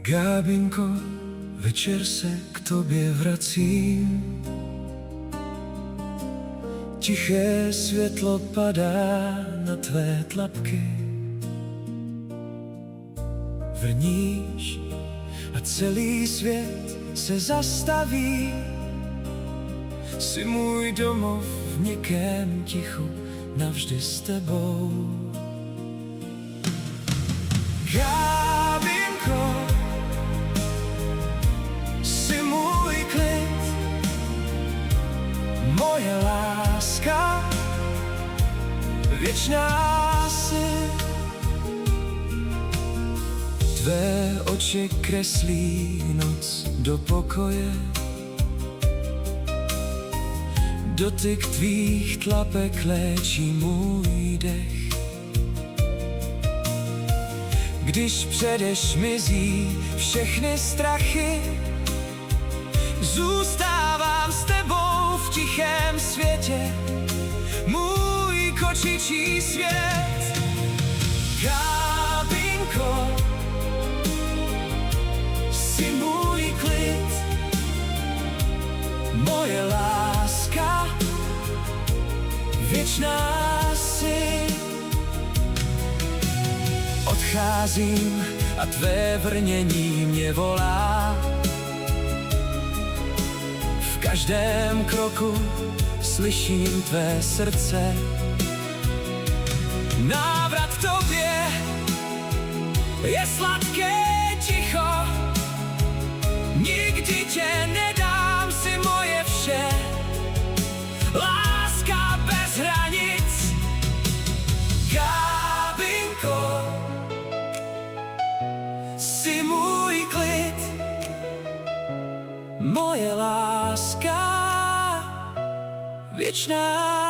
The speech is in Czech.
Gábinko, večer se k tobě vracím. Tiché světlo padá na tvé tlapky. Vrníš a celý svět se zastaví. Jsi můj domov v měkkém tichu, navždy s tebou. Gábinko, jsi můj klid, moje láska, věčná jsi. Tvé oči kreslí noc do pokoje, dotyk tvých tlapek léčí můj dech. Když předeš mizí všechny strachy, zůstávám s tebou v tichém světě, můj kočičí svět. Gábinko, jsi můj klid, moje láska, věčná jsi. Odcházím a tvé vrnění mě volá. V každém kroku slyším tvé srdce. Návrat k tobě je sladké ticho. Nikdy tě nedám, si moje vše. Láska bez hranic. Gábinko, jsi můj klid, moje láska, věčná